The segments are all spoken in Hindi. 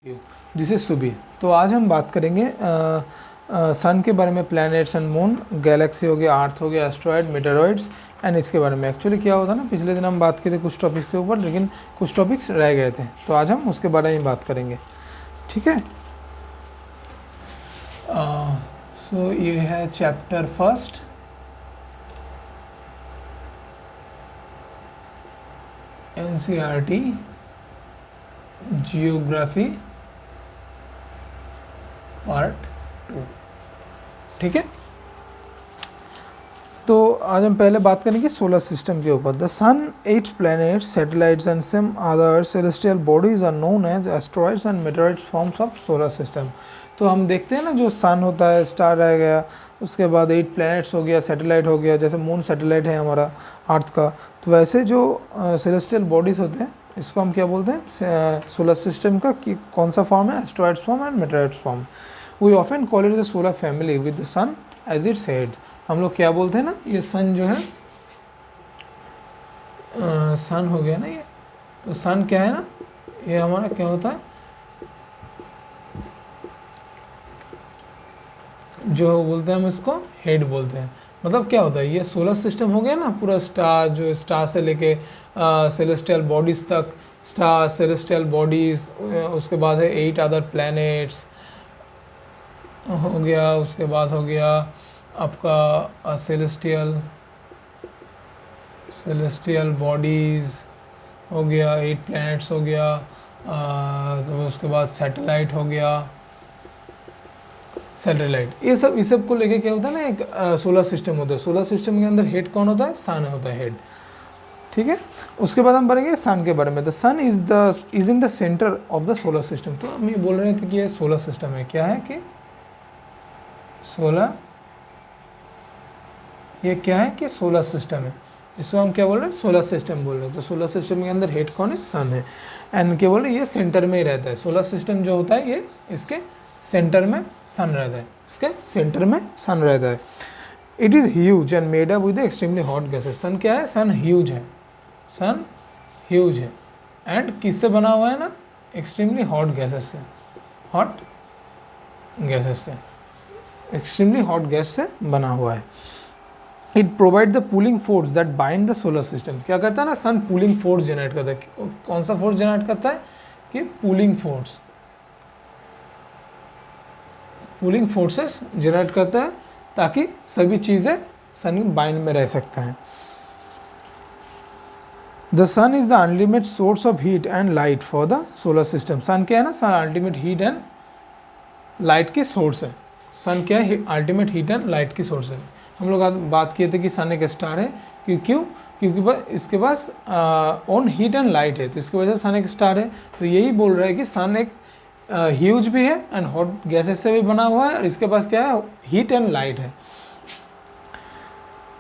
This is Subir. तो आज हम बात करेंगे सन के बारे में, प्लैनेट्स एंड मून, गैलेक्सी हो गया, अर्थ हो गया, एस्ट्रॉयड, मेटेरॉइड्स एंड इसके बारे में। एक्चुअली क्या होता है ना, पिछले दिन हम बात किए थे कुछ टॉपिक्स के ऊपर, लेकिन कुछ टॉपिक्स रह गए थे, तो आज हम उसके बारे में बात करेंगे। ठीक है, सो ये है chapter first, NCERT geography part 2। ठीक है, तो आज हम पहले बात करेंगे सोलर सिस्टम के ऊपर। The sun, 8 planets, satellites and some other celestial bodies are known as asteroids and meteoroids forms of solar system. तो हम देखते हैं ना, जो सन होता है, स्टार रह गया, उसके बाद 8 प्लैनेट्स हो गया, सैटेलाइट हो गया, जैसे मून सैटेलाइट है हमारा अर्थ का, तो वैसे जो सेलेस्टियल बॉडीज़ होते हैं, इसको हम क्या बोलते हैं, सोलर सिस्टम का कि कौन सा फॉर्म है, asteroids form and meteoroids form. We often call it the solar family with the sun as its head. हम लोग क्या बोलते हैं ना, ये सन जो है, सन हो गया ना ये, तो सन क्या है ना, ये हमारा क्या होता है, जो बोलते हैं हम इसको हेड बोलते हैं। मतलब क्या होता है, ये सोलर सिस्टम हो गया ना, पूरा स्टार, जो स्टार से लेके सेलेस्टियल बॉडीज़ तक, स्टार, सेलेस्टियल बॉडीज़, उसके बाद है 8 अदर प्लैनेट्स हो गया, उसके बाद हो गया आपका सेलेस्टियल बॉडीज़ हो गया, 8 प्लैनेट्स हो गया, तो उसके बाद सैटेलाइट हो गया, सैटेलाइट, ये सब को लेके क्या होता है ना, एक सोलर सिस्टम होता है। सोलर सिस्टम के अंदर हेड कौन होता है, सन होता है हेड। ठीक है, उसके बाद हम पढ़ेंगे सन के बारे में। The sun is in the centre of the solar system. तो हम ये बोल रहे थे कि ये सोलर सिस्टम है, क्या है कि सोलर, ये क्या है कि सोलर सिस्टम है, इसको हम क्या बोल रहे हैं, सोलर सिस्टम बोल रहे हैं। तो सोलर सिस्टम के अंदर हेड कौन है, सन है, एंड क्या बोल रहे हैं, ये सेंटर में ही रहता है। सोलर सिस्टम जो होता है, ये इसके सेंटर में सन रहता है, इसके सेंटर में सन रहता है। It is huge and made up with extremely hot gases. Sun क्या है, सन ह्यूज है, सन ह्यूज है, एंड किससे बना हुआ है ना, एक्सट्रीमली हॉट गैसेस से, हॉट गैसेस से, एक्सट्रीमली हॉट गैस से बना हुआ है। It provide the pulling force that bind the solar system. क्या करता है ना, सन पुलिंग फोर्स जनरेट करता है। कौन सा फोर्स जनरेट करता है, कि pulling force, pulling forces generate करता है, ताकि सभी चीज़ें सन बाइंड में रह सकते हैं। The sun is the ultimate source of heat and light for the solar system. Sun क्या है ना, sun ultimate heat and light की सोर्स है। सन क्या है, अल्टीमेट हीट एंड लाइट की सोर्स है। हम लोग आज बात किए थे कि सन एक स्टार है, क्योंकि इसके पास ओन हीट एंड लाइट है, तो इसकी वजह से सन एक स्टार है। तो यही बोल रहा है कि सन एक ह्यूज भी है एंड हॉट गैसेस से भी बना हुआ है, और इसके पास क्या है, हीट एंड लाइट है।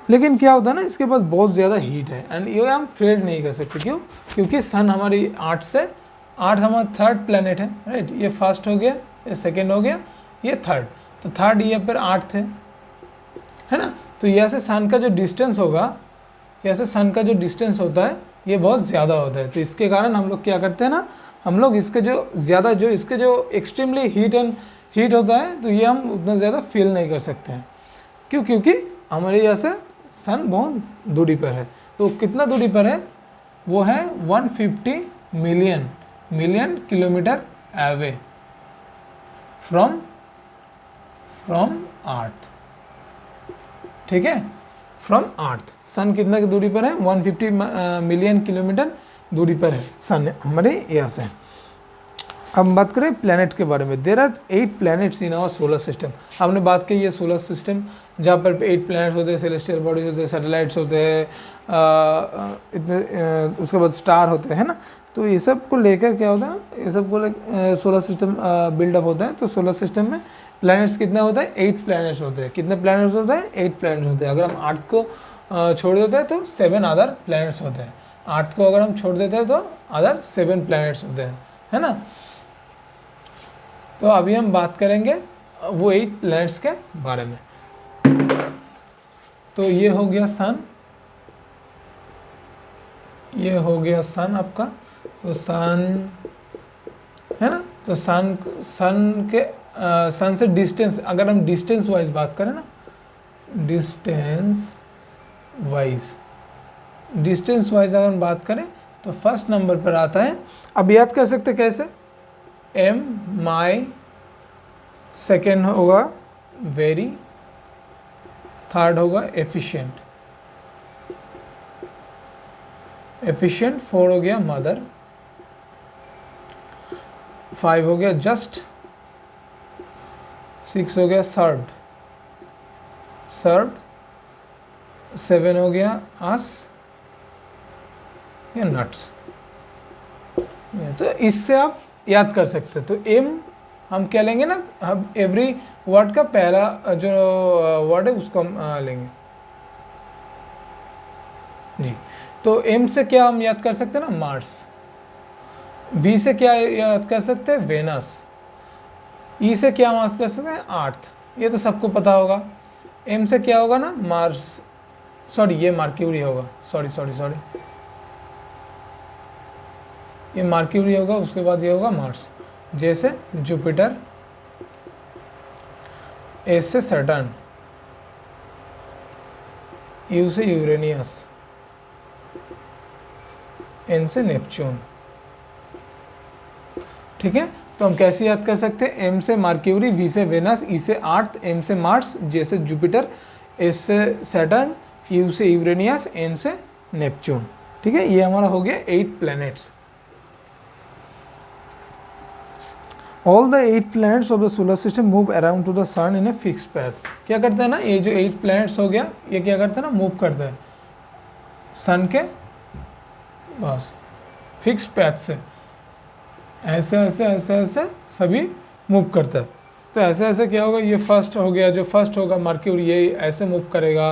लेकिन क्या होता है ना, इसके पास बहुत ज़्यादा हीट है, एंड ये हम फेल नहीं कर सकते। क्यों, क्योंकि सन हमारी 8 हमारा थर्ड प्लेनेट है, राइट। ये फर्स्ट हो गया, ये सेकेंड हो गया, ये थर्ड, तो थर्ड ये फिर 8 थे, है ना। तो यहाँ से सन का जो डिस्टेंस होगा, यहाँ से सन का जो डिस्टेंस होता है, ये बहुत ज़्यादा होता है। तो इसके कारण हम लोग क्या करते हैं ना, हम लोग इसके जो ज़्यादा, जो इसके जो एक्सट्रीमली हीट होता है, तो ये हम उतना ज़्यादा फील नहीं कर सकते हैं। क्यों, क्योंकि हमारे यहाँ से सन बहुत दूरी पर है। तो कितना दूरी पर है, वो है 150 मिलियन किलोमीटर अवे फ्रॉम अर्थ। ठीक है, फ्रॉम अर्थ सन कितना की दूरी पर है, 150 मिलियन किलोमीटर दूरी पर है सन हमारे यहाँ से। अब हम बात करें प्लैनेट के बारे में। There are 8 planets in our solar system. हमने बात की ये सोलर सिस्टम जहाँ पर 8 प्लैनेट्स होते हैं, सेलेस्टियल बॉडीज होते हैं, सैटेलाइट्स होते हैं, इतने, उसके बाद स्टार होते हैं ना। तो ये सब को लेकर क्या होता है, ये सब को सोलर सिस्टम बिल्डअप होता है। तो सोलर सिस्टम में प्लैनेट्स कितने होते हैं, 8 प्लैनेट्स होते हैं। कितने प्लैनेट्स होते हैं, 8 प्लैनेट्स होते हैं। अगर हम अर्थ को छोड़ देते हैं तो 7 अदर प्लैनेट्स होते हैं। अर्थ को अगर हम छोड़ देते हैं तो अदर 7 प्लैनेट्स होते हैं, है ना। तो अभी हम बात करेंगे वो 8 प्लैनेट्स के बारे में। तो ये हो गया सन, ये हो गया सन आपका। तो सन है ना, तो सन से डिस्टेंस, अगर हम डिस्टेंस वाइज बात करें ना, डिस्टेंस वाइज अगर हम बात करें तो फर्स्ट नंबर पर आता है, अब याद कर सकते कैसे, एम माई, सेकेंड होगा वेरी, थर्ड होगा एफिशिएंट, 4 हो गया मदर, 5 हो गया जस्ट, 6 हो गया सर्व्ड, 7 हो गया अस या नट्स। तो इससे आप याद कर सकते हैं। तो एम हम क्या लेंगे ना, हम एवरी वर्ड का पहला जो वर्ड है उसको हम लेंगे जी। तो एम से क्या हम याद कर सकते हैं ना, मार्स। वी से क्या याद कर सकते हैं, वेनस। ई से क्या याद कर सकते हैं, अर्थ, ये तो सबको पता होगा। एम से क्या होगा ना, मार्स, सॉरी ये मार्क्यूरी होगा, सॉरी ये मार्क्यूरी होगा, उसके बाद ये होगा मार्स। जैसे जुपिटर, एस से सैटर्न, यू से यूरेनियस, एन से नेपच्यून। ठीक है, तो हम कैसे याद कर सकते हैं, एम से मार्क्यूरी, वी से वेनस, ई से अर्थ, एम से मार्स, जे से जुपिटर, एस से सैटर्न, यू से यूरेनियस, एन से नेपच्यून। ठीक है, ये हमारा हो गया 8 planets. All the 8 planets of the solar system move around to the sun in a fix path. क्या करता है ना, ये जो 8 प्लैनेट्स हो गया, ये क्या करता है ना, मूव करता है सन के बस फिक्स पैथ से, ऐसे ऐसे ऐसे ऐसे सभी मूव करता है। तो ऐसे ऐसे क्या होगा, ये फर्स्ट हो गया, जो फर्स्ट होगा मर्क्यूरी, ये ऐसे मूव करेगा।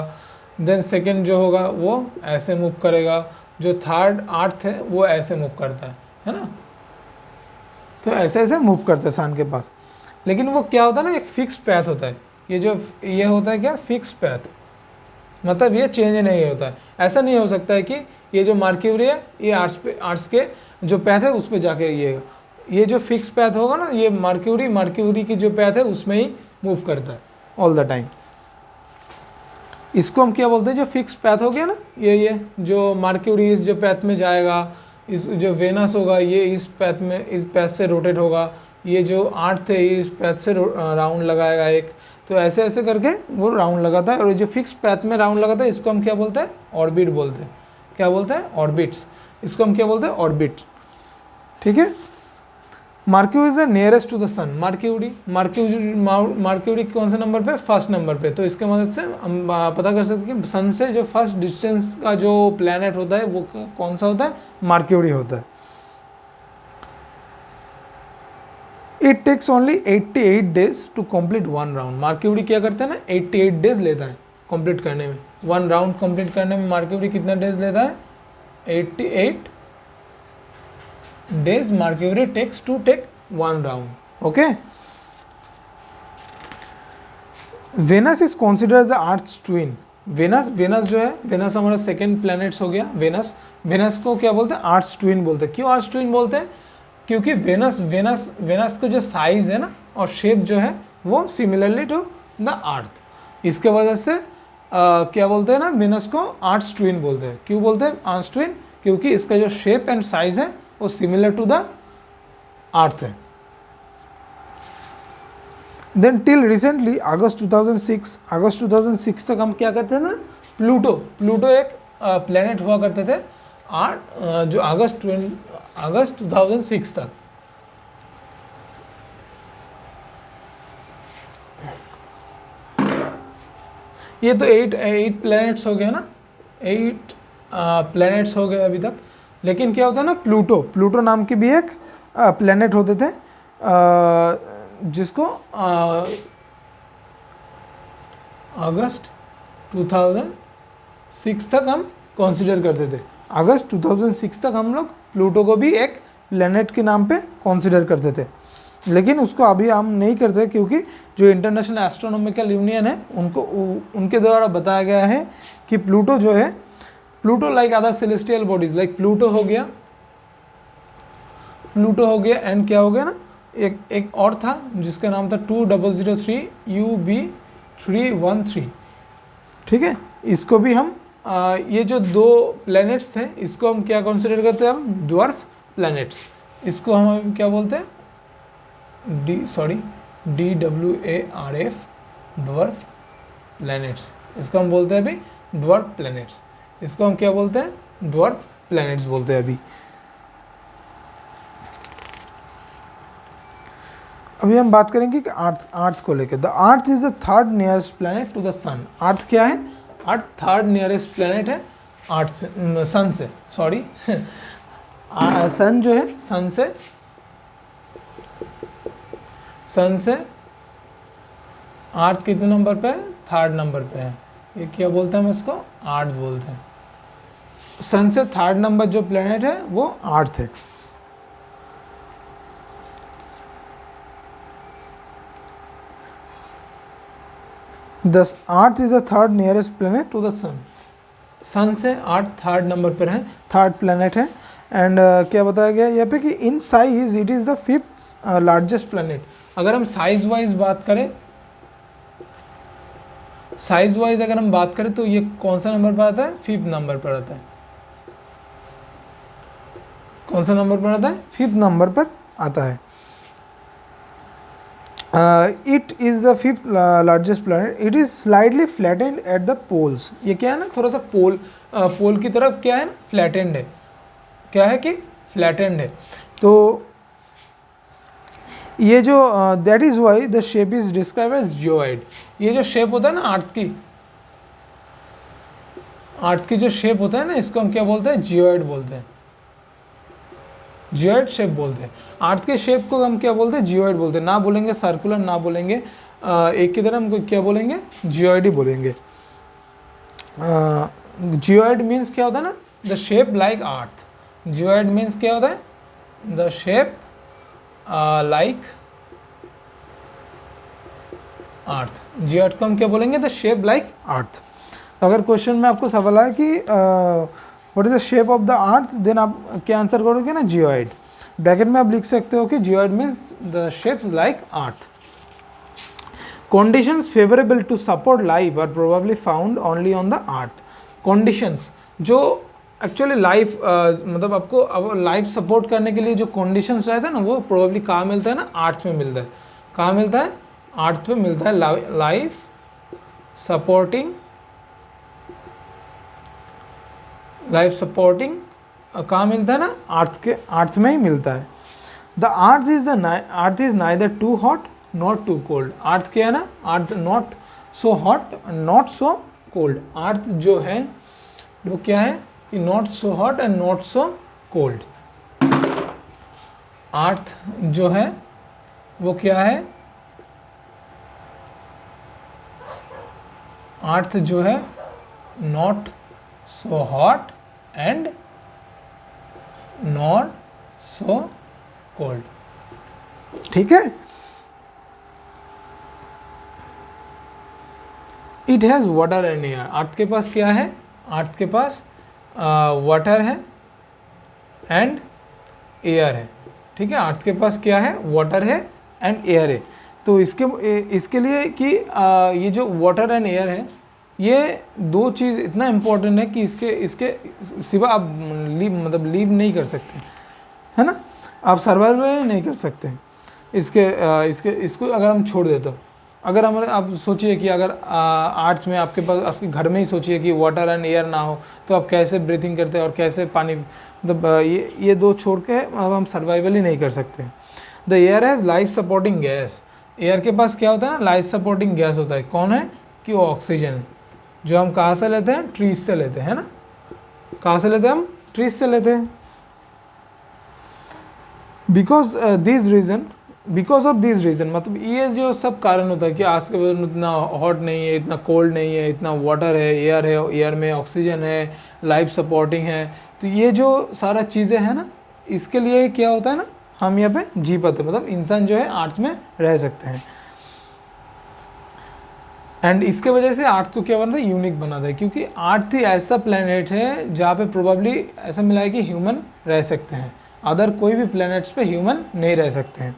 देन सेकंड जो होगा वो ऐसे मूव करेगा, जो थर्ड अर्थ है वो ऐसे मूव करता है ना। तो ऐसे ऐसे मूव करता है सन के पास, लेकिन वो क्या होता है ना, एक फिक्स पैथ होता है। ये जो ये होता है क्या, फिक्स पैथ, मतलब ये चेंज नहीं होता है। ऐसा नहीं हो सकता है कि ये जो मर्क्यूरी है ये आर्ट्स के जो पैथ है उस पर जाके ये जो फिक्स पैथ होगा ना, ये मर्क्यूरी की जो पैथ है उसमें ही मूव करता है ऑल द टाइम। इसको हम क्या बोलते हैं, जो फिक्स पैथ हो गया ना, ये जो मर्क्यूरी इस जो पैथ में जाएगा, इस जो वेनस होगा ये इस पैथ से रोटेट होगा, ये जो अर्थ है इस पैथ से राउंड लगाएगा एक। तो ऐसे ऐसे करके वो राउंड लगाता है, और जो फिक्स पैथ में राउंड लगाता है इसको हम क्या बोलते हैं, ऑर्बिट बोलते हैं। क्या बोलते हैं, ऑर्बिट्स। इसको हम क्या बोलते हैं, ऑर्बिट। ठीक है, Mercury is the nearest to the sun. Mercury कौन से नंबर पे, फर्स्ट नंबर पे। तो इसके मदद से हम पता कर सकते हैं कि सन से जो फर्स्ट डिस्टेंस का जो प्लैनेट होता है वो कौन सा होता है, मर्क्यूरी होता है। It takes only 88 days to complete 1 round. Mercury क्या करता है ना, 88 डेज लेता है कंप्लीट करने में। 1 राउंड कंप्लीट करने में मर्क्यूरी कितना डेज लेता है, 88 days Mercury takes to take 1 round. Okay. Venus is considered the Earth's twin. Venus जो है, Venus हमारा सेकेंड प्लैनेट्स हो गया। Venus को क्या बोलते हैं, Earth's twin बोलते हैं। क्यों Earth's twin बोलते हैं, क्योंकि Venus का जो साइज है ना और शेप जो है वो सिमिलरली टू द अर्थ। इसके वजह से क्या बोलते हैं ना, Venus को Earth's twin बोलते हैं। क्यों बोलते हैं Earth's twin, क्योंकि इसका जो शेप एंड साइज है वो सिमिलर टू द अर्थ है। देन टिल रिसेंटली अगस्त 2006 तक हम क्या करते थे ना, प्लूटो एक प्लेनेट हुआ करते थे जो अगस्त 2006 तक। ये तो 8 प्लैनेट्स हो गया ना, 8 प्लैनेट्स हो गए अभी तक। लेकिन क्या होता है ना, प्लूटो नाम के भी एक प्लैनेट होते थे जिसको अगस्त 2006 तक हम कंसीडर करते थे। अगस्त 2006 तक हम लोग प्लूटो को भी एक प्लैनेट के नाम पे कंसीडर करते थे, लेकिन उसको अभी हम नहीं करते क्योंकि जो इंटरनेशनल एस्ट्रोनॉमिकल यूनियन है उनके द्वारा बताया गया है कि प्लूटो जो है, Pluto like other celestial bodies, like Pluto हो गया एंड क्या हो गया ना, एक और था जिसका नाम था 2003 UB313, ठीक है। इसको भी हम ये जो दो प्लैनेट्स थे इसको हम क्या कंसिडर करते हैं, हम ड्वार्फ प्लैनेट्स। इसको हम क्या बोलते हैं, DWARF, ड्वार्फ प्लैनेट्स। इसको हम बोलते हैं अभी ड्वार्फ प्लैनेट्स। इसको हम क्या बोलते हैं, ड्वार्फ प्लैनेट्स बोलते हैं अभी हम बात करेंगे कि अर्थ को लेकर। The earth is the third nearest planet to the sun. Earth क्या है, अर्थ थर्ड नियरेस्ट प्लैनेट है अर्थ से, सन से, सॉरी सन जो है सन से अर्थ कितने नंबर पे है, थर्ड नंबर पे है। ये क्या बोलते हैं हम इसको, अर्थ बोलते हैं। सन से थर्ड नंबर जो प्लैनेट है वो अर्थ है। This earth is the third nearest planet to the sun. Sun से अर्थ थर्ड नंबर पर है, थर्ड प्लैनेट है। एंड क्या बताया गया यहाँ पे कि in size it is the fifth largest planet. अगर हम साइज वाइज बात करें, साइज वाइज अगर हम बात करें तो ये कौन सा नंबर पर आता है, फिफ्थ नंबर पर आता है। कौन सा नंबर पर आता है, फिफ्थ नंबर पर आता है। It is the fifth largest planet. It is slightly flattened at the poles. ये क्या है ना, थोड़ा सा पोल की तरफ क्या है ना, फ्लैटेंड है। क्या है कि फ्लैटेंड है। तो ये जो that is why the shape is describe as geoid. ये जो शेप होता है ना अर्थ की जो शेप होता है ना, इसको हम क्या बोलते हैं, जियोइड बोलते हैं। जियोइड शेप बोलते हैं। अर्थ के शेप को हम क्या बोलते हैं, जियोइड बोलते हैं। ना बोलेंगे सर्कुलर, ना बोलेंगे एक की तरह, हम क्या बोलेंगे, जियोइड ही बोलेंगे। जियोइड मीन्स क्या होता है ना, the shape like earth. Geoid means क्या होता है, the shape like earth. Geoid को हम क्या बोलेंगे, द शेप लाइक अर्थ। अगर क्वेश्चन में आपको सवाल आए कि what is the shape of the earth, then आप क्या आंसर करोगे ना, जियोइड। ब्रैकेट में आप लिख सकते हो कि geoid means the shape like earth. Conditions favourable to support life are probably found only on the earth. Conditions जो एक्चुअली लाइफ मतलब आपको अब लाइफ सपोर्ट करने के लिए जो कंडीशंस रहता है ना, वो प्रोबेबली कहाँ मिलता है ना, अर्थ में मिलता है। कहाँ मिलता है, अर्थ पे मिलता है। लाइफ सपोर्टिंग कहाँ मिलता है ना, अर्थ में ही मिलता है। The earth is neither too hot not too cold. Earth क्या है ना, earth not so hot not so cold. Earth जो है वो क्या है कि not so hot and not so cold. Earth जो है वो क्या है, अर्थ जो है not so hot and not so cold. ठीक है। It has water and air. Earth के पास क्या है, अर्थ के पास वाटर है एंड एयर है। ठीक है, अर्थ के पास क्या है, वाटर है एंड एयर है। तो इसके लिए कि ये जो वाटर एंड एयर है, ये दो चीज़ इतना इम्पोर्टेंट है कि इसके सिवा आप लीव नहीं कर सकते, है ना। आप सर्वाइव नहीं कर सकते इसको अगर हम छोड़ दें तो। अगर आप सोचिए कि अगर आर्ट्स में आपके पास आपके घर में ही सोचिए कि वाटर एंड एयर ना हो तो आप कैसे ब्रीथिंग करते हैं और कैसे पानी, मतलब ये दो छोड़ के अब हम सर्वाइवल ही नहीं कर सकते। The air has life supporting gas. Air के पास क्या होता है ना, लाइफ सपोर्टिंग गैस होता है। कौन है कि वो ऑक्सीजन है, जो हम कहाँ से लेते हैं, ट्रीज से लेते हैं, है ना। कहाँ से लेते हैं हम, ट्रीज से लेते हैं। बिकॉज ऑफ दिस रीज़न, मतलब ये जो सब कारण होता है कि आज के वजन इतना हॉट नहीं है, इतना कोल्ड नहीं है, इतना वाटर है, एयर में ऑक्सीजन है, लाइफ सपोर्टिंग है। तो ये जो सारा चीज़ें हैं ना, इसके लिए क्या होता है ना, हम यहाँ पे जी पाते, मतलब इंसान जो है अर्थ में रह सकते हैं। एंड इसके वजह से अर्थ को क्या बनता है, यूनिक बनाता है, क्योंकि अर्थ ही ऐसा प्लेनेट है जहाँ पे प्रोबेबली ऐसा मिला है कि ह्यूमन रह सकते हैं। अदर कोई भी प्लैनेट्स पे ह्यूमन नहीं रह सकते हैं।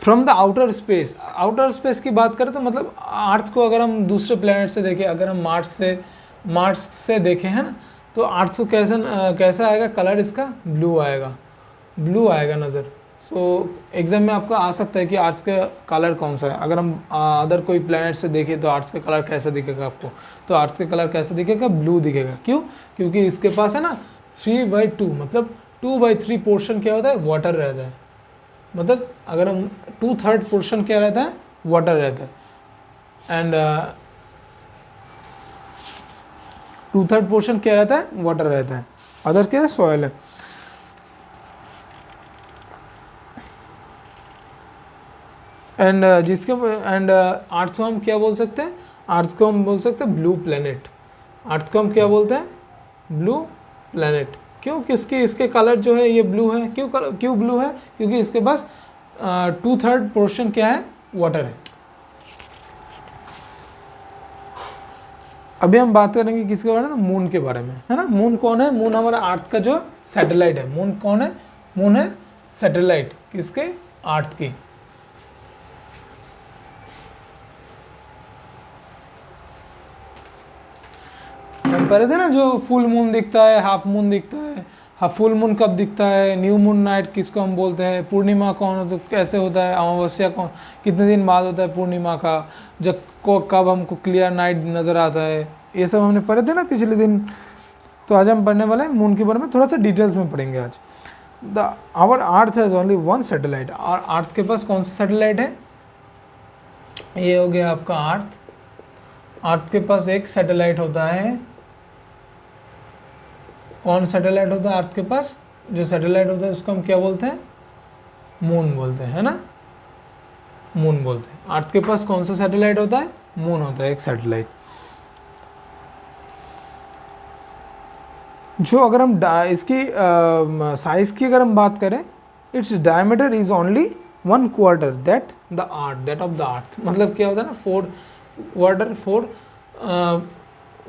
फ्रॉम द आउटर स्पेस की बात करें तो मतलब अर्थ को अगर हम दूसरे प्लेनेट से देखें, अगर हम मार्स से देखें है ना, तो अर्थ को कैसा आएगा कलर, इसका ब्लू आएगा नज़र। सो एग्जाम में आपका आ सकता है कि अर्थ का कलर कौन सा है। अगर हम अदर कोई प्लेनेट से देखें तो अर्थ का कलर कैसा दिखेगा आपको, तो अर्थ का कलर कैसा दिखेगा, ब्लू दिखेगा। क्यों? क्योंकि इसके पास है ना 3/2 मतलब 2/3 पोर्शन क्या होता है, वाटर रहता है। मतलब अगर हम 2/3 पोर्शन क्या रहता है, वाटर रहता है। एंड 2/3 पोर्शन क्या रहता है, वाटर रहता है, अदर क्या है, सॉयल है। एंड अर्थ को हम क्या बोल सकते हैं, अर्थ को हम बोल सकते हैं ब्लू प्लेनेट। अर्थ को हम क्या बोलते हैं, ब्लू प्लेनेट। क्यों? किसकी इसके कलर जो है ये ब्लू है। क्यों ब्लू है? क्योंकि इसके पास 2/3 पोर्शन क्या है, वाटर है। अभी हम बात करेंगे किसके बारे में, मून के बारे में, है ना। मून कौन है? मून हमारा अर्थ का जो सैटेलाइट है। मून कौन है? मून है सैटेलाइट किसके, अर्थ की। हम पढ़े थे ना जो फुल मून दिखता है, हाफ मून दिखता है। हाँ, फुल मून कब दिखता है, न्यू मून नाइट किसको हम बोलते हैं, पूर्णिमा कौन हो तो कैसे होता है, अमावस्या कौन कितने दिन बाद होता है पूर्णिमा का, जब कब हमको क्लियर नाइट नज़र आता है, ये सब हमने पढ़े थे ना पिछले दिन। तो आज हम पढ़ने वाले हैं मून के बारे में, थोड़ा सा डिटेल्स में पढ़ेंगे आज। Our earth has only one satellite. और अर्थ के पास कौन सा सैटेलाइट है, ये हो गया आपका अर्थ। अर्थ के पास एक सैटेलाइट होता है। कौन सैटेलाइट होता है अर्थ के पास? जो सैटेलाइट होता है उसको हम क्या बोलते हैं, मून बोलते हैं, है ना, मून बोलते हैं। अर्थ के पास कौन सा सैटेलाइट होता है, मून होता है एक सैटेलाइट। जो अगर हम इसकी साइज की अगर हम बात करें, its diameter is only 1/4 that of the अर्थ। मतलब क्या होता है ना,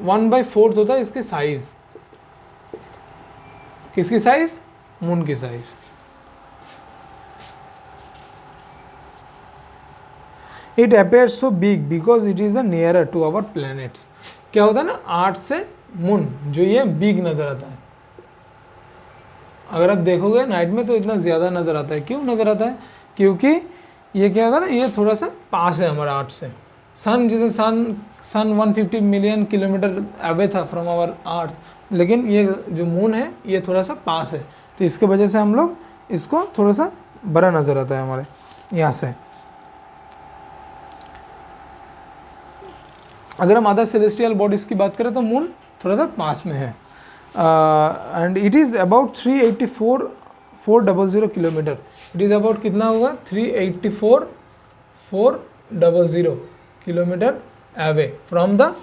1/4 होता है इसकी साइज। किसकी साइज? मून की size. It appears so big because it is the nearer to our planets. क्या होता है ना, अर्थ से मून जो ये बिग नजर आता है। अगर आप देखोगे नाइट में तो इतना ज़्यादा नज़र आता है। क्यों नज़र आता है? क्योंकि ये क्या होता है ना, ये थोड़ा सा पास है हमारा अर्थ से। सन जैसे सन 150 मिलियन किलोमीटर अवे था फ्रॉम आवर अर्थ, लेकिन ये जो मून है ये थोड़ा सा पास है, तो इसके वजह से हम लोग इसको थोड़ा सा बड़ा नज़र आता है हमारे यहाँ से। अगर हम अदर सेलेस्टियल बॉडीज़ की बात करें तो मून थोड़ा सा पास में है। And it is about 384,400 kilometre. It is about कितना होगा, 384,400 kilometre away from the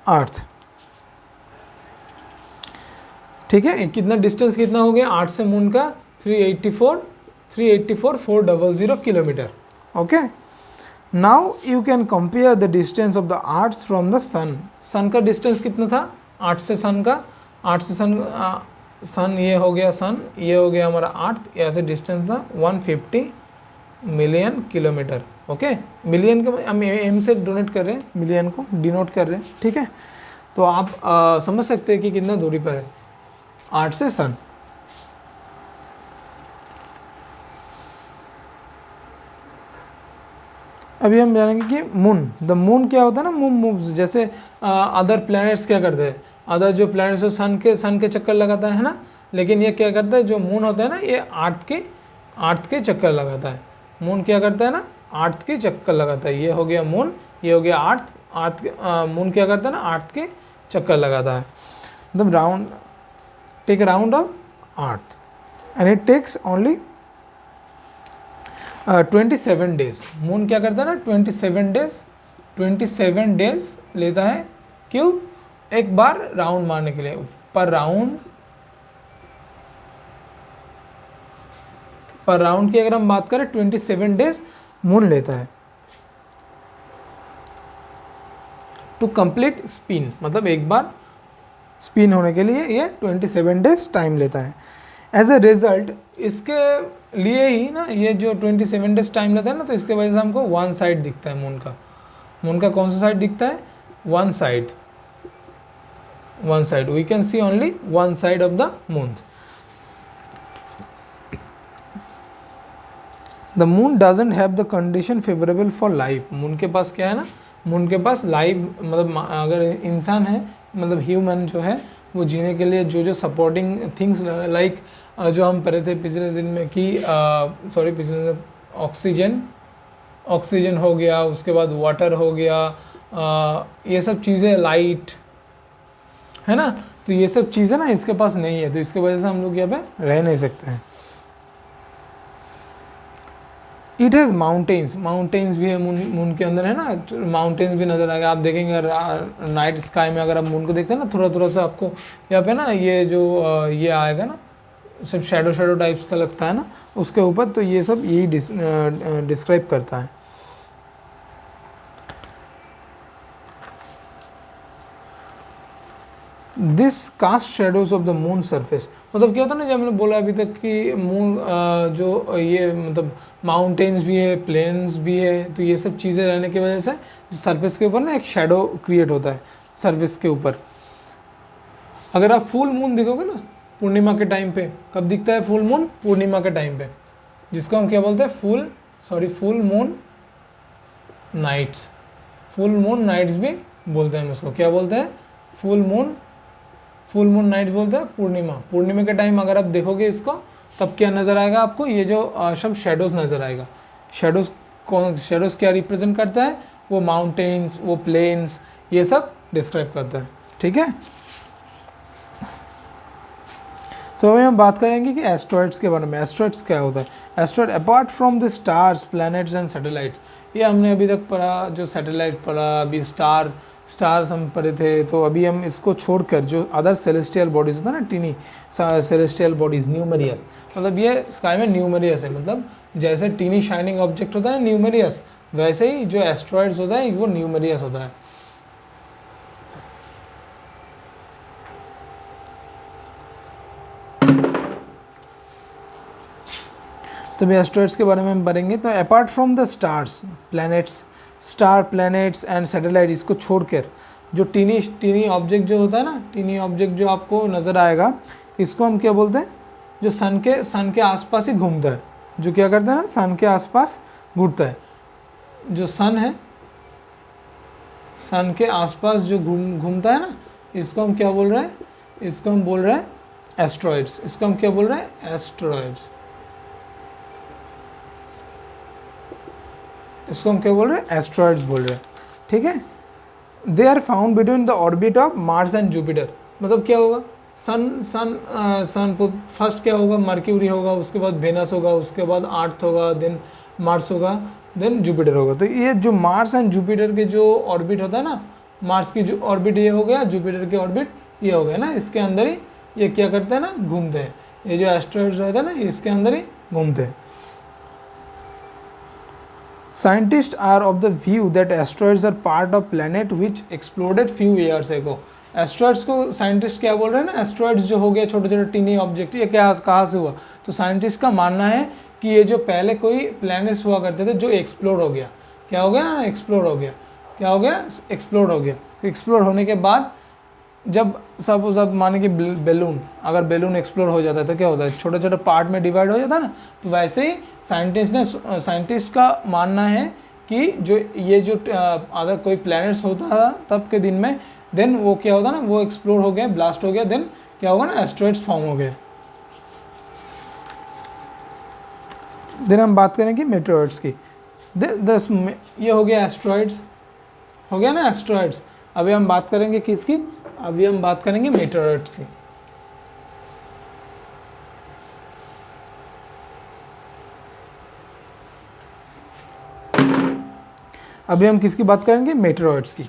earth. ठीक है, कितना डिस्टेंस कितना हो गया अर्थ से मून का, 384,400 kilometre. Okay, now you can compare the distance of the earth from the sun. Sun का डिस्टेंस कितना था अर्थ से सन का, अर्थ से सन ये हो गया सन, ये हो गया हमारा अर्थ, ऐसे डिस्टेंस था 150 मिलियन किलोमीटर। ओके, मिलियन को हम एम से डोनेट कर रहे हैं, मिलियन को डिनोट कर रहे हैं। ठीक है, तो आप समझ सकते हैं कि कितना दूरी पर है अर्थ से सन। अभी हम जानेंगे कि मून, द मून क्या होता है ना, मून मूव्स। जैसे अदर प्लैनेट्स क्या करते हैं, अदर जो प्लैनेट्स सन के चक्कर लगाता है ना, लेकिन ये क्या करता है, जो मून होता है ना ये अर्थ के चक्कर लगाता है। मून क्या करता है ना, अर्थ के चक्कर लगाता है। ये हो गया मून, ये हो गया अर्थ। मून क्या करता है ना, अर्थ के चक्कर लगाता है। मतलब round, take a round of earth and it takes only 27 days. Moon क्या करता है ना, 27 डेज लेता है। क्यों? एक बार राउंड मारने के लिए। पर राउंड की अगर हम बात करें 27 डेज मून लेता है टू कंप्लीट स्पिन। मतलब एक बार स्पिन होने के लिए ये 27 डेज टाइम लेता है। एज ए रिजल्ट इसके लिए ही ना ये जो 27 डेज टाइम लेता है ना, तो इसके वजह से हमको वन साइड दिखता है मून का। मून का कौन सा साइड दिखता है? One side, one side, we can see only one side of the moon. The moon doesn't have the condition favourable for life. Moon के पास क्या है ना, मून के पास लाइफ मतलब अगर इंसान है, मतलब ह्यूमन जो है वो जीने के लिए जो जो सपोर्टिंग थिंग्स लाइक जो हम पढ़े थे पिछले दिन में कि सॉरी पिछले दिन, ऑक्सीजन हो गया, उसके बाद वाटर हो गया, ये सब चीज़ें, लाइट है ना, तो ये सब चीज़ें ना इसके पास नहीं है, तो इसके वजह से हम लोग यहाँ पे रह नहीं सकते हैं। इट हैज़ माउंटेन्स, माउंटेन्स भी है मून के अंदर है ना, माउंटेन्स भी नज़र आएगा। आप देखेंगे नाइट स्काई में अगर आप मून को देखते हैं ना, थोड़ा थोड़ा सा आपको यहाँ पे ना ये जो ये आएगा ना, सब शैडो शैडो टाइप्स का लगता है ना उसके ऊपर, तो ये सब यही डिस्क्राइब करता है। This cast shadows of the moon surface, मतलब क्या होता है ना, जब मैंने बोला अभी तक कि मून जो ये मतलब माउंटेन्स भी है, प्लेन्स भी है, तो ये सब चीज़ें रहने की वजह से सरफेस के ऊपर ना एक शेडो क्रिएट होता है सरफेस के ऊपर। अगर आप फुल मून देखोगे ना पूर्णिमा के टाइम पे, कब दिखता है फुल मून? पूर्णिमा के टाइम पे, जिसको हम क्या बोलते हैं? Full moon nights, full moon nights भी बोलते हैं उसको। क्या बोलते हैं? फुल मून नाइट्स बोलते हैं पूर्णिमा। पूर्णिमा के टाइम अगर आप देखोगे इसको, तब क्या नज़र आएगा आपको? ये जो सब शेडोज नज़र आएगा। शेडोज क्या रिप्रेजेंट करता है? वो माउंटेन्स, वो प्लेन्स, ये सब डिस्क्राइब करता है। ठीक है, तो अभी हम बात करेंगे कि एस्ट्रॉइड्स के बारे में। एस्ट्रॉइड्स क्या होता है? Asteroid apart from the stars, planets and satellites, ये हमने अभी तक पढ़ा, जो सैटेलाइट पढ़ा, अभी स्टार्स हम पढ़े थे, तो अभी हम इसको छोड़कर जो अदर सेलेस्टियल बॉडीज होता है ना, टीनी सेलेस्टियल बॉडीज, न्यूमेरियस, मतलब ये स्काई में न्यूमेरियस है, मतलब जैसे टीनी शाइनिंग ऑब्जेक्ट होता है ना न्यूमेरियस, वैसे ही जो एस्ट्रॉइड्स होता है वो न्यूमेरियस होता है। तो भी एस्ट्रॉइड्स के बारे में हम पढ़ेंगे। तो apart from the stars, planets and satellite, इसको छोड़कर जो टीनी ऑब्जेक्ट जो होता है ना, टीनी ऑब्जेक्ट जो आपको नज़र आएगा, इसको हम क्या बोलते हैं? जो सन के आसपास ही घूमता है, जो क्या करता है ना, सन के आसपास घूमता है। जो सन है, सन के आसपास जो घूमता है ना, इसको हम क्या बोल रहे हैं? इसको हम बोल रहे हैं एस्ट्रॉइड्स। इसको हम क्या बोल रहे हैं? एस्ट्रॉइड्स। इसको हम क्या बोल रहे हैं? एस्ट्रॉइड्स बोल रहे हैं। ठीक है, they are found between the orbit of Mars and Jupiter. मतलब क्या होगा? सन फर्स्ट क्या होगा? मर्क्यूरी होगा, उसके बाद वेनस होगा, उसके बाद अर्थ होगा, देन मार्स होगा, देन जुपिटर होगा। तो ये जो मार्स एंड जुपिटर के जो ऑर्बिट होता है ना, मार्स की जो ऑर्बिट ये हो गया, जुपिटर के ऑर्बिट ये हो गया ना, इसके अंदर ही ये क्या करते हैं ना, घूमते हैं। ये जो एस्ट्रॉइड्स रहता है ना, इसके अंदर ही घूमते हैं। Scientists are of the view that asteroids are part of planet which exploded few years ago. Asteroids को साइंटिस्ट क्या बोल रहे हैं ना, एस्ट्रॉइड्स जो हो गया छोटे छोटे टीनी ऑब्जेक्ट, ये क्या कहाँ से हुआ? तो साइंटिस्ट का मानना है कि ये जो पहले कोई प्लैनेट्स हुआ करते थे जो एक्सप्लोड हो गया। क्या हो गया? एक्सप्लोड हो गया। क्या हो गया? एक्सप्लोड हो गया। एक्सप्लोड होने के बाद जब सब माने कि बैलून, अगर बैलून एक्सप्लोर हो जाता है तो क्या होता है? छोटे छोटे पार्ट में डिवाइड हो जाता है ना, तो वैसे ही साइंटिस्ट का मानना है कि जो ये जो अगर कोई प्लैनेट्स होता था तब के दिन में, देन वो क्या होता ना, वो एक्सप्लोर हो गया, ब्लास्ट हो गया, देन क्या होगा ना, एस्ट्रॉइड्स फॉर्म हो गए। देन हम बात करेंगे मेटेओर्स की। ये हो गया एस्ट्रॉइड्स, हो गया ना एस्ट्रॉइड्स। अभी हम बात करेंगे किसकी? अभी हम बात करेंगे मेटेओर्स की। अभी हम किसकी बात करेंगे? मेटेओर्स की।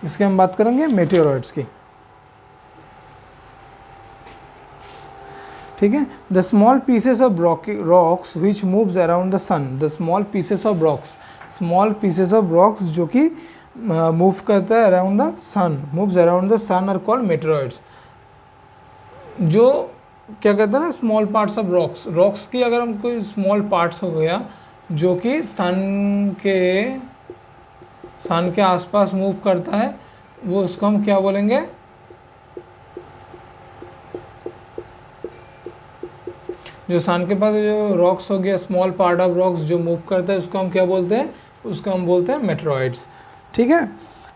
इसकी हम बात करेंगे मेटेओर्स की। ठीक है, the small pieces of rocks which moves around the sun, the small pieces of rocks, small pieces of rocks जो कि मूव करता है around the sun, moves around the sun are called meteoroids. जो क्या कहते हैं ना small parts of rocks, rocks की अगर हम कोई स्मॉल पार्ट्स हो गया जो कि सन के आसपास मूव करता है, वो उसको हम क्या बोलेंगे, जो सन के पास जो रॉक्स हो गया, स्मॉल पार्ट ऑफ रॉक्स जो मूव करता है, उसको हम क्या बोलते हैं, उसको हम बोलते हैं मेटेरॉइड्स। ठीक है,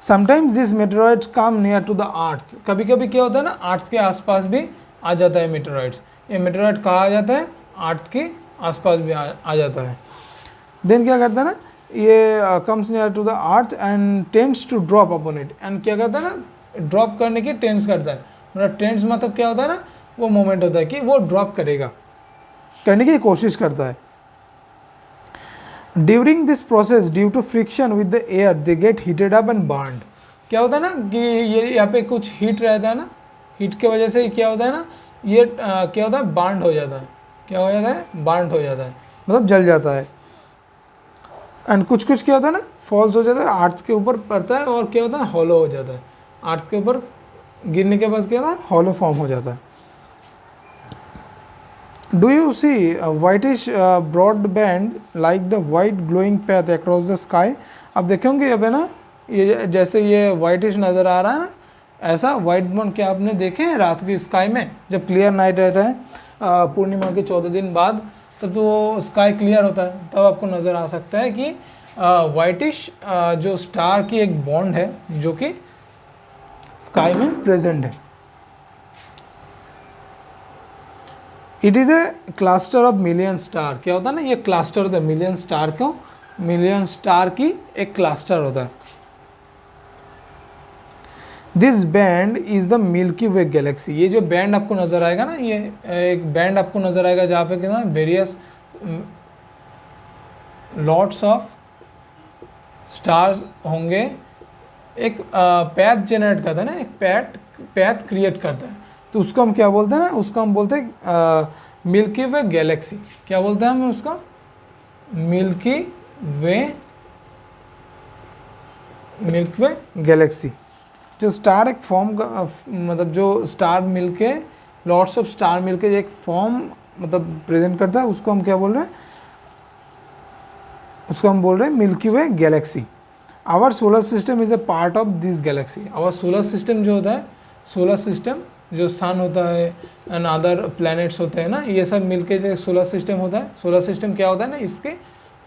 sometimes this meteoroids come near to the earth, कभी कभी क्या होता है ना अर्थ के आसपास भी आ जाता है मेटेरॉइड्स। ये मेटेरॉइड कहाँ आ जाता है, अर्थ के आसपास भी आ जाता है। देन क्या करता है ना, ये comes near to the earth and tends to drop upon it, and क्या करता है ना, ड्रॉप करने की टेंड्स करता है, मतलब टेंड्स मतलब क्या होता है ना, वो मोमेंट होता है कि वो ड्रॉप करेगा, करने की कोशिश करता है। During this process due to friction with the air they get heated up and burned. क्या होता है ना कि ये यहाँ पे कुछ हीट रहता है ना, हीट के वजह से क्या होता है ना, ये क्या होता है, बर्न्ड हो जाता है, क्या हो जाता है, बर्न्ड हो जाता है, मतलब जल जाता है। एंड कुछ कुछ क्या होता है ना, फॉल्स हो जाता है, अर्थ के ऊपर पड़ता है और क्या होता है, हॉलो हो जाता है, अर्थ के ऊपर गिरने के बाद क्या होता है, हॉलो फॉर्म हो जाता है। Do you see a whitish broad band like the white glowing path across the sky? अब देखेंगे यहाँ पे ना, ये जैसे ये whitish नज़र आ रहा है ना, ऐसा वाइट बॉन्ड क्या आपने देखे हैं रात की स्काई में, जब क्लियर नाइट रहता है पूर्णिमा के 14 दिन बाद, तब तो वो स्काई क्लियर होता है, तब आपको नज़र आ सकता है कि वाइटिश जो स्टार की एक बॉन्ड है जो कि स्काई में प्रेजेंट है। It is a cluster of million star, क्या होता है ना, ये क्लस्टर होता है मिलियन स्टार, क्यों, मिलियन स्टार की एक क्लस्टर होता है। This band is the milky Way Galaxy, ये जो बैंड आपको नजर आएगा ना, ये एक बैंड आपको नजर आएगा जहाँ पे क्या वेरियस लॉट्स ऑफ स्टार्स होंगे, एक पैथ जनरेट करता है ना, एक पैथ क्रिएट करता है, तो उसको हम क्या बोलते हैं ना, उसको हम बोलते हैं मिल्की वे गैलेक्सी। क्या बोलते हैं हम उसका, मिल्की वे गैलेक्सी। जो स्टार एक फॉर्म का मतलब जो स्टार मिलके, लॉट्स ऑफ स्टार मिलके एक फॉर्म मतलब प्रेजेंट करता है, उसको हम क्या बोल रहे हैं, उसको हम बोल रहे हैं Milky Way galaxy. Our solar system is a part of this galaxy. Our solar system जो होता है, सोलर सिस्टम जो सन होता है एंड अदर प्लैनेट्स होते हैं ना, ये सब मिलके जो सोलर सिस्टम होता है, सोलर सिस्टम क्या होता है ना, इसके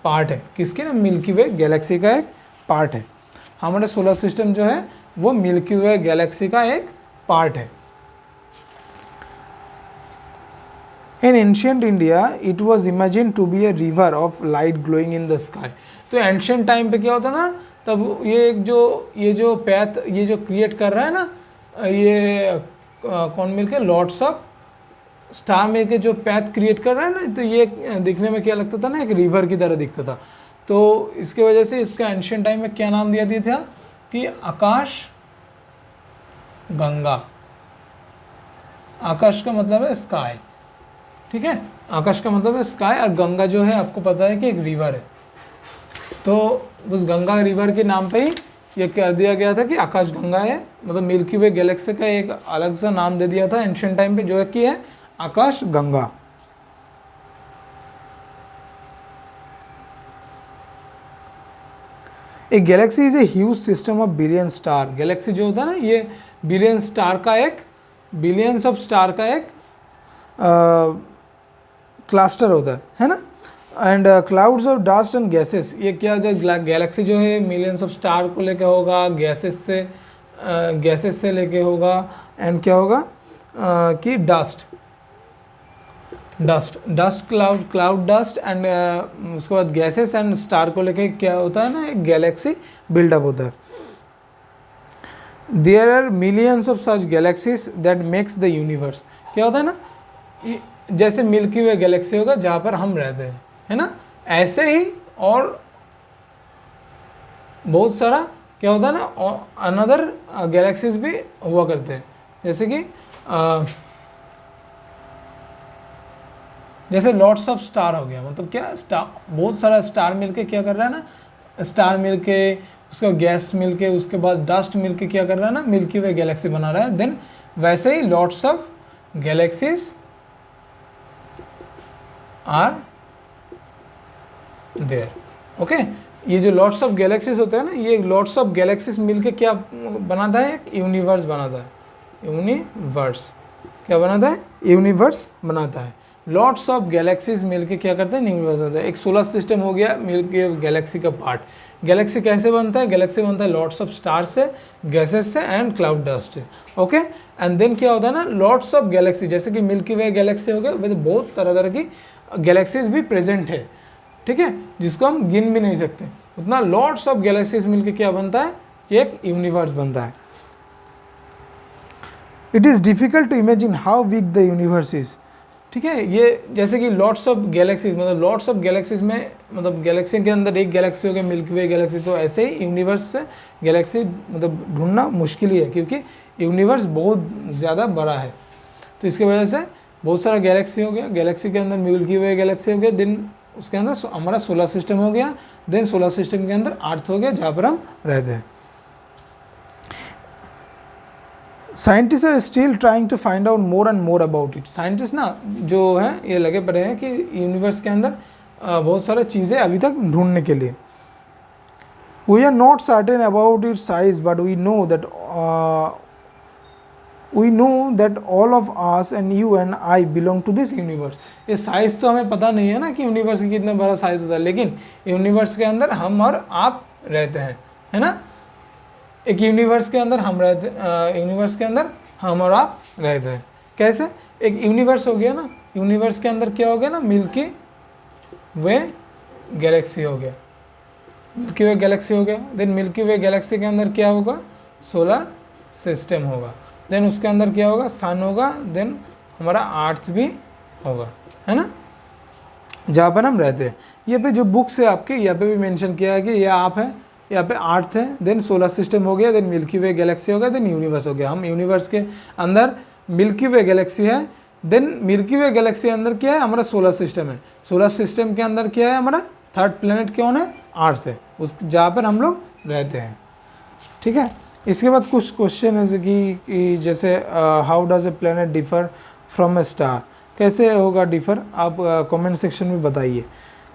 पार्ट है, किसके ना, मिल्की वे गैलेक्सी का एक पार्ट है। हमारे सोलर सिस्टम जो है वो मिल्की वे गैलेक्सी का एक पार्ट है। In ancient India it was imagine to be a river of light glowing in the sky. तो एंशियंट टाइम पे क्या होता ना, तब ये जो पैथ ये जो क्रिएट कर रहा है ना, ये कौन मिलके, लॉट्स ऑफ स्टार मिलके जो पैथ क्रिएट कर रहा है ना, तो ये दिखने में क्या लगता था ना, एक रिवर की तरह दिखता था। तो इसके वजह से इसका एंशियंट टाइम में क्या नाम दिया था कि आकाश गंगा। आकाश का मतलब है स्काई, ठीक है, आकाश का मतलब है स्काई, और गंगा जो है आपको पता है कि एक रिवर है, तो उस गंगा रिवर के नाम पे ही ये कह दिया गया था कि आकाश गंगा है, मतलब मिल्की वे गैलेक्सी का एक अलग सा नाम दे दिया था एंशियंट टाइम पे, जो है कि है आकाश गंगा। एक Galaxy is a huge system of billion star. Galaxy जो होता है ना, ये बिलियन स्टार का एक, बिलियंस ऑफ स्टार का एक क्लस्टर होता है ना। And clouds of dust and gases, ये क्या जो गैलेक्सी जो है मिलियंस ऑफ स्टार को लेके होगा, गैसेस से लेके होगा, एंड क्या होगा कि डस्ट क्लाउड डस्ट एंड उसके बाद गैसेस एंड स्टार को लेके क्या होता है ना, एक गैलेक्सी बिल्डअप होता है। There are millions of such galaxies that makes the universe. क्या होता है ना, जैसे मिल्की वे गैलेक्सी होगा जहाँ पर हम रहते हैं, है ना, ऐसे ही और बहुत सारा क्या होता है ना, अनदर गैलेक्सीज भी हुआ करते हैं, जैसे कि जैसे लॉट्स ऑफ स्टार हो गया, मतलब क्या स्टार, बहुत सारा स्टार मिलके क्या कर रहा है ना, स्टार मिलके, उसका गैस मिलके, उसके बाद डस्ट मिलके क्या कर रहा है ना, मिल्की वे गैलेक्सी बना रहा है। देन वैसे ही lots of galaxies are there. Okay, ये जो लॉट्स ऑफ गैलेक्सीज होते हैं ना, ये लॉट्स ऑफ गैलेक्सीज मिलके क्या बनाता है, एक यूनिवर्स बनाता है। यूनिवर्स क्या बनाता है, यूनिवर्स बनाता है। लॉट्स ऑफ गैलेक्सीज मिलके क्या करते हैं, यूनिवर्स होता है। एक सोलर सिस्टम हो गया मिलके गैलेक्सी का पार्ट। गैलेक्सी कैसे बनता है, गैलेक्सी बनता है लॉट्स ऑफ स्टार से, गैसेस से एंड क्लाउड डस्ट से। ओके, एंड देन क्या होता है ना, लॉट्स ऑफ गैलेक्सी, जैसे कि मिल्की वे गैलेक्सी हो गया, वैसे बहुत तरह तरह की गैलेक्सीज भी प्रेजेंट है, ठीक है, जिसको हम गिन भी नहीं सकते। उतना लॉट्स ऑफ गैलेक्सीज मिलके क्या बनता है, कि एक यूनिवर्स बनता है। It is difficult to imagine how big the universe is. ठीक है, ये जैसे कि लॉट्स ऑफ गैलेक्सीज, मतलब लॉट्स ऑफ गैलेक्सीज में, मतलब गैलेक्सी के अंदर एक गैलेक्सी हो गया मिल्की वे गैलेक्सी, तो ऐसे ही यूनिवर्स से गैलेक्सी मतलब ढूंढना मुश्किल ही है, क्योंकि यूनिवर्स बहुत ज़्यादा बड़ा है। तो इसकी वजह से बहुत सारा गैलेक्सी हो गया, गैलेक्सी के अंदर मिल्की वे गैलेक्सी हो गया, देन उसके अंदर हमारा सोलर सिस्टम हो गया, देन सोलर सिस्टम के अंदर अर्थ हो गया जहाँ पर हम रहते हैं। Scientist are still trying to find out more and more about it. Scientist ना जो है ये लगे पड़े हैं कि यूनिवर्स के अंदर बहुत सारी चीज़ें अभी तक ढूंढने के लिए। We are not certain about it size, but we know that all of us and you and I belong to this universe. ये साइज़ तो हमें पता नहीं है ना कि यूनिवर्स की कितना बड़ा साइज़ होता है, लेकिन यूनिवर्स के अंदर हम और आप रहते हैं, है ना। एक यूनिवर्स के अंदर हम रहते, यूनिवर्स के अंदर हम और आप रहते हैं। कैसे, एक यूनिवर्स हो गया ना, यूनिवर्स के अंदर क्या हो गया ना, मिल्की वे गैलेक्सी हो गया, मिल्की वे गैलेक्सी हो गया। देन मिल्की वे गैलेक्सी के अंदर क्या होगा, सोलर सिस्टम होगा, देन उसके अंदर क्या होगा, सन होगा, देन हमारा अर्थ भी होगा, है ना, जहाँ पर हम रहते हैं। ये पे जो बुक्स है आपके, यहाँ पे भी मेंशन किया है कि ये आप है, यहाँ पे अर्थ है, देन सोलर सिस्टम हो गया, देन मिल्की वे गैलेक्सी हो गया, देन यूनिवर्स हो गया। हम यूनिवर्स के अंदर मिल्की वे गैलेक्सी है, देन मिल्की वे गैलेक्सी के अंदर क्या है, हमारा सोलर सिस्टम है। सोलर सिस्टम के अंदर क्या है, हमारा थर्ड प्लेनेट कौन है, अर्थ है, उस जहाँ पर हम लोग रहते हैं। ठीक है, इसके बाद कुछ क्वेश्चन है कि जैसे how does a planet differ from a star, कैसे होगा डिफर, आप कमेंट सेक्शन में बताइए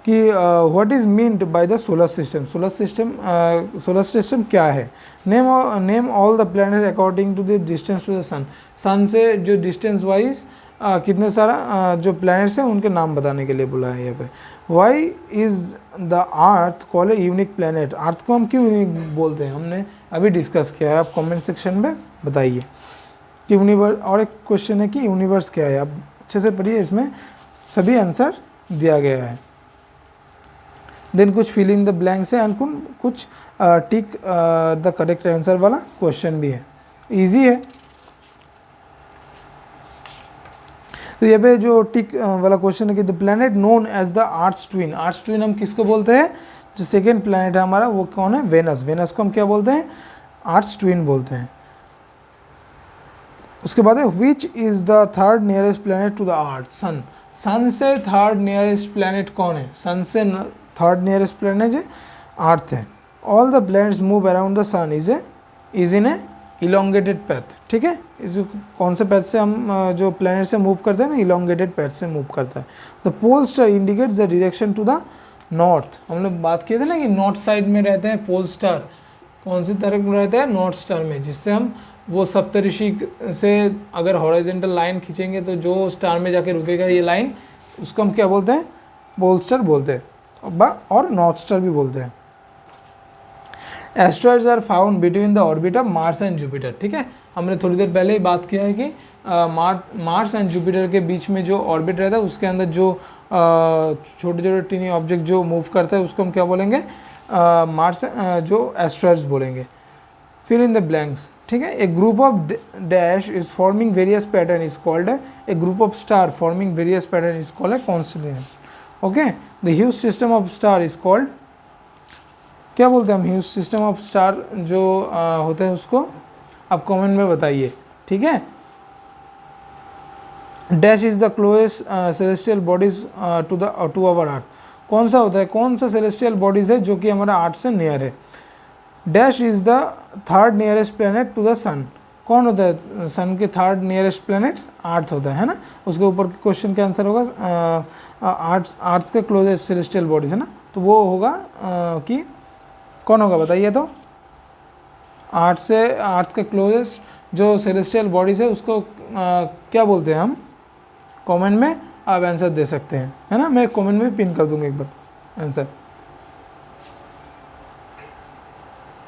कि what is meant by the solar system. Solar system क्या है। Name all the planet according to the distance to the sun. Sun से जो डिस्टेंस वाइज कितने सारा जो प्लैनेट्स हैं उनके नाम बताने के लिए बोला है यहाँ पे। Why is the earth call a unique planet. Earth को हम क्यों यूनिक बोलते हैं, हमने अभी डिस्कस किया है, आप कमेंट सेक्शन में बताइए कि यूनिवर्स। और एक क्वेश्चन है कि यूनिवर्स क्या है, आप अच्छे से पढ़िए, इसमें सभी आंसर दिया गया है। देन कुछ फिल इन द ब्लैंक्स है एंड कुछ टिक द करेक्ट आंसर वाला क्वेश्चन भी है, इजी है। तो ये पे जो टिक वाला क्वेश्चन है कि the planet known as the earth's twin. Earth's twin हम किसको बोलते हैं, जो सेकेंड प्लैनेट है हमारा वो कौन है, वेनस। वेनस को हम क्या बोलते हैं, आर्थ्स ट्विन बोलते हैं। उसके बाद है which is the third nearest planet to the earth. Sun. Sun से थर्ड नियरेस्ट प्लैनेट कौन है, सन से थर्ड नियरेस्ट प्लैनेट है अर्थ है। All the planets move around the sun is in a elongated path. ठीक है, इस कौन से पैथ से हम जो प्लैनेट से मूव करते हैं ना, इलोंगेटेड पैथ से मूव करता है। The pole star indicates the direction to the north. हम लोग बात किए थे ना कि नॉर्थ साइड में रहते हैं पोल स्टार, कौन सी तरफ में रहता है, नॉर्थ स्टार में, जिससे हम वो सप्तऋषि से अगर हॉरिजॉन्टल लाइन खींचेंगे तो जो स्टार में जाके रुकेगा ये लाइन, उसको हम क्या बोलते हैं, पोल स्टार बोलते हैं, और नॉर्थ स्टार भी बोलते हैं। Asteroids are found between the orbit of Mars and Jupiter. ठीक है, हमने थोड़ी देर पहले ही बात किया है कि मार्स एंड जुपिटर के बीच में जो ऑर्बिट रहता है उसके अंदर जो छोटे छोटे टीनी ऑब्जेक्ट जो मूव करता है उसको हम क्या बोलेंगे, मार्स जो एस्ट्रॉइड्स बोलेंगे। Fill in the blanks. ठीक है, a group of dash is forming various pattern is called a group of star forming various pattern is called a constellation. Okay, the huge system of star is called, क्या बोलते हैं हम, ह्यूज सिस्टम ऑफ स्टार जो होते हैं उसको आप कमेंट में बताइए। ठीक है, dash is the closest celestial bodies to our earth. कौन सा होता है, कौन सा सेलेस्टियल बॉडीज़ है जो कि हमारा 8 से नियर है। Dash is the third nearest planet to the sun, कौन होता है सन के थर्ड नियरेस्ट प्लैनेट्स, अर्थ होता है ना। उसके ऊपर क्वेश्चन का आंसर होगा अर्थ के क्लोजेस्ट सेलेस्टियल बॉडीज है ना, तो वो होगा कि कौन होगा बताइए। तो अर्थ के क्लोजेस्ट जो सेलेस्टियल बॉडीज है उसको क्या बोलते हैं हम, कमेंट में आप आंसर दे सकते हैं, है ना। मैं कमेंट में पिन कर दूंगा एक बार answer.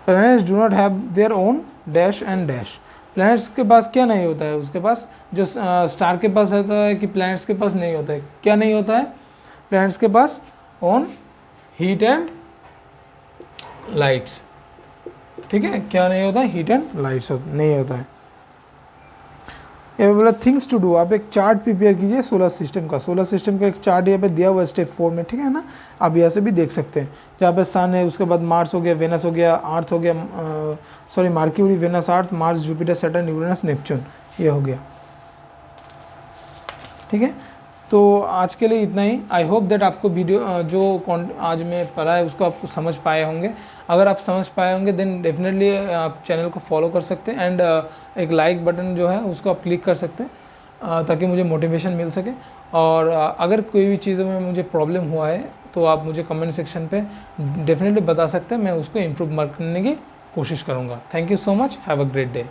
Planets do not have their own dash and dash, planets के पास क्या नहीं होता है, उसके पास जो स्टार के पास रहता है कि प्लैनेट्स के पास नहीं होता है, क्या नहीं होता है, प्लैनेट्स के पास ओन हीट एंड लाइट्स, ठीक है, क्या नहीं होता है, हीट एंड लाइट्स नहीं होता है। ये बोला थिंग्स टू डू, आप एक चार्ट प्रिपेयर कीजिए सोलर सिस्टम का, सोलर सिस्टम का एक चार्ट यहाँ पे दिया हुआ है स्टेप 4 में, ठीक है ना। आप यहाँ से भी देख सकते हैं, जहाँ पे सन है, उसके बाद मार्स हो गया, वेनस हो गया, अर्थ हो गया, sorry Mercury, Venus, earth, Mars, Jupiter, Saturn, Uranus, Neptune, ये हो गया, ठीक है। तो आज के लिए इतना ही। आई होप दैट आपको वीडियो जो आज मैं पढ़ा है उसको आपको समझ पाए होंगे। अगर आप समझ पाए होंगे देन डेफिनेटली आप चैनल को फॉलो कर सकते हैं एंड एक लाइक बटन जो है उसको आप क्लिक कर सकते हैं ताकि मुझे मोटिवेशन मिल सके। और अगर कोई भी चीज़ों में मुझे प्रॉब्लम हुआ है तो आप मुझे कमेंट सेक्शन पे डेफिनेटली बता सकते हैं, मैं उसको इम्प्रूव करने की कोशिश करूँगा। Thank you so much, have a great day.